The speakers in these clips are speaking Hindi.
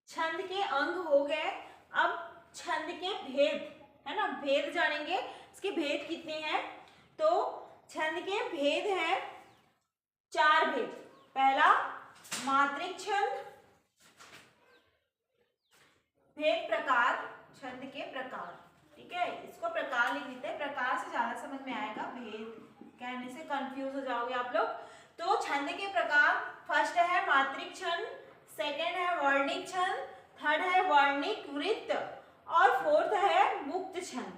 छंद के अंग हो गए। अब छंद के भेद, है ना, भेद जानेंगे। इसके भेद कितने हैं? तो छंद के भेद हैं 4 भेद। पहला मात्रिक छंद। भेद प्रकार, छंद के प्रकार, ठीक है, इसको प्रकार लिख देते हैं, प्रकार से ज्यादा समझ में आएगा, भेद कहने से कंफ्यूज हो जाओगे आप लोग। तो छंद के प्रकार, फर्स्ट है मात्रिक छंद, सेकंड है वर्णिक छंद, थर्ड है वर्णिक वृत्त और फोर्थ है मुक्त छंद।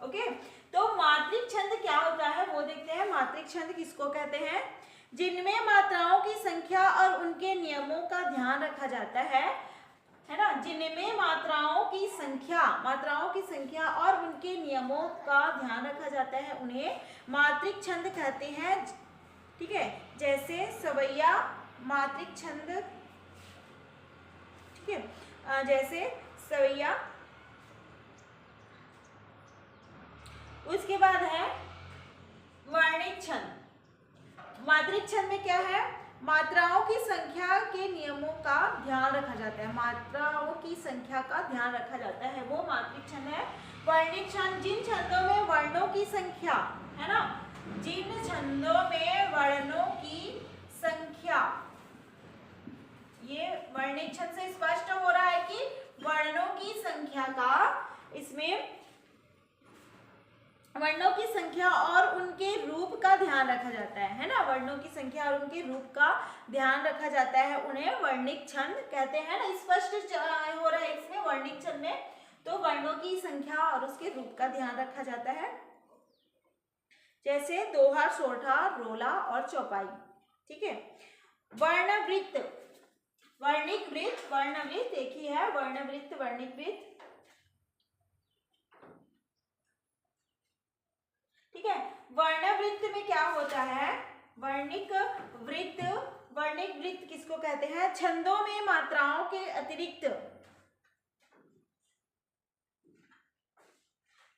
ओके, तो मात्रिक छंद क्या होता है वो देखते हैं। मात्रिक छंद किसको कहते हैं? जिनमें मात्राओं की संख्या और उनके नियमों का ध्यान रखा जाता है ना, जिनमें मात्राओं की संख्या और उनके नियमों का ध्यान रखा जाता है, उन्हें मात्रिक छंद कहते हैं। ठीक है, जैसे सवैया मात्रिक छंद, ठीक है, जैसे सवैया। उसके बाद है वर्णिक छंद। मात्रिक छंद में क्या है? मात्राओं की संख्या के नियमों का ध्यान रखा जाता है, मात्राओं की संख्या का ध्यान रखा जाता है, वो मात्रिक छंद है। वर्णिक छंद, जिन छंदों में वर्णों की संख्या, है ना, जिन छंदों में वर्णों की संख्या, ये वर्णिक छंद से स्पष्ट हो रहा है कि वर्णों की संख्या का, इसमें वर्णों की संख्या और उनके रूप का ध्यान रखा जाता है ना, वर्णों की संख्या और उनके रूप का ध्यान रखा जाता है, उन्हें वर्णिक छंद कहते हैं ना। स्पष्ट हो रहा है इसमें वर्णिक छंद में, तो वर्णों की संख्या और उसके रूप का ध्यान रखा जाता है, जैसे दोहा, सोठा, रोला और चौपाई। ठीक है, वर्णवृत्त, वर्णिक वृत्त, वर्णवृत्त एक ही है, वर्णवृत्त, वर्णिक वृत्त। ठीक है, वर्णवृत्त में क्या होता है? वर्णिक वृत्त, वर्णिक वृत्त किसको कहते हैं? छंदों में मात्राओं के अतिरिक्त,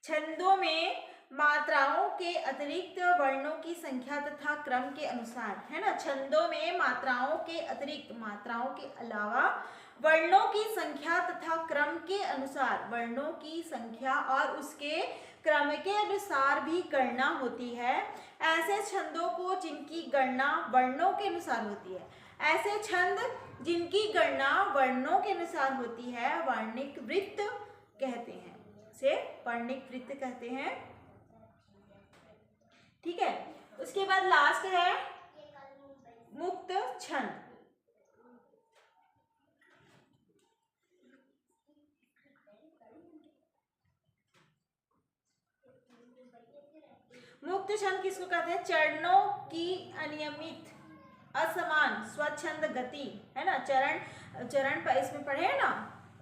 छंदों में मात्राओं के अतिरिक्त वर्णों की संख्या तथा क्रम के अनुसार, है ना, छंदों में मात्राओं के अतिरिक्त, मात्राओं के अलावा वर्णों की संख्या तथा क्रम के अनुसार, वर्णों की संख्या और उसके क्रम के अनुसार भी गणना होती है। ऐसे छंदों को जिनकी गणना वर्णों के अनुसार होती है, ऐसे छंद जिनकी गणना वर्णों के अनुसार होती है, वर्णिक वृत्त कहते हैं, से वर्णिक वृत्त कहते हैं। ठीक है, उसके बाद लास्ट है मुक्त छंद। मुक्त छंद किसको कहते हैं? चरणों की अनियमित, असमान स्वच्छंद गति, है ना, चरण पर इसमें पढ़े है ना,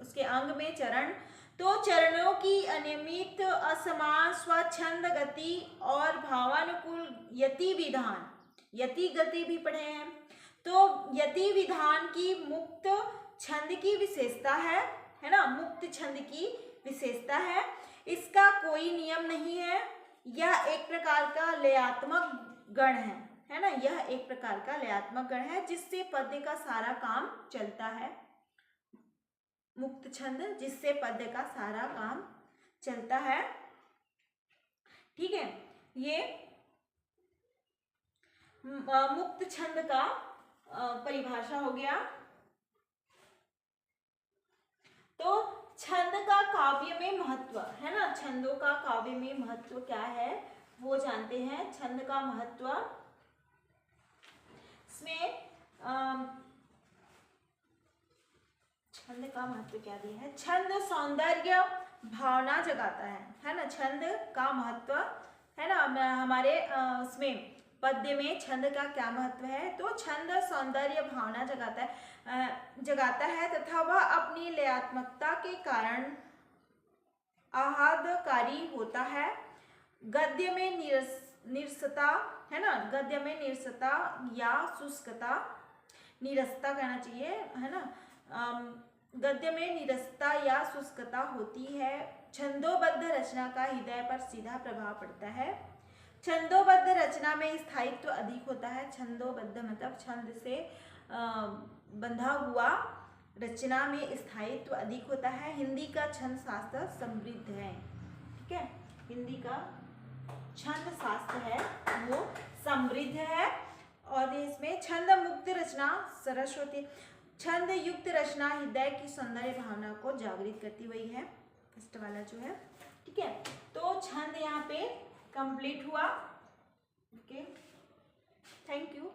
उसके अंग में चरण, तो चरणों की अनियमित, असमान स्वच्छंद गति और भावानुकूल यति विधान, यति गति भी पढ़े हैं, तो यति विधान की मुक्त छंद की विशेषता है ना, मुक्त छंद की विशेषता है। इसका कोई नियम नहीं है, यह एक प्रकार का लयात्मक गण है ना, यह एक प्रकार का लयात्मक गण है जिससे पद्य का सारा काम चलता है। मुक्त छंद, जिससे पद्य का सारा काम चलता है। ठीक है, ये मुक्त छंद का परिभाषा हो गया। तो छंद का काव्य में महत्व, है ना, छंदों का काव्य में महत्व क्या है वो जानते हैं। छंद का महत्व, इसमें छंद का महत्व क्या दिया है? छंद सौंदर्य भावना जगाता है ना, छंद का महत्व, है ना, हमारे उसमें पद्य में छंद का क्या महत्व है? तो छंद सौंदर्य भावना जगाता है तथा वह अपनी लयात्मकता के कारण आह्लादकारी होता है। गद्य में निरसता, है ना, गद्य में निरसता या शुष्कता, निरसता कहना चाहिए, है ना, गद्य में निरसता या शुष्कता होती है। छंदोबद्ध रचना का हृदय पर सीधा प्रभाव पड़ता है। छंदोबद्ध रचना में स्थायित्व अधिक होता है। छंदोबद्ध मतलब छंद से बंधा हुआ, रचना में स्थायित्व अधिक होता है। हिंदी का छंद शास्त्र समृद्ध है। ठीक है, हिंदी का छंद शास्त्र है वो समृद्ध है। और इसमें छंद मुक्त रचना सरस होती है। छंद युक्त रचना हृदय की सौंदर्य भावना को जागृत करती हुई है, फर्स्ट वाला जो है। ठीक है, तो छंद यहाँ पे कंप्लीट हुआ। Okay, thank you.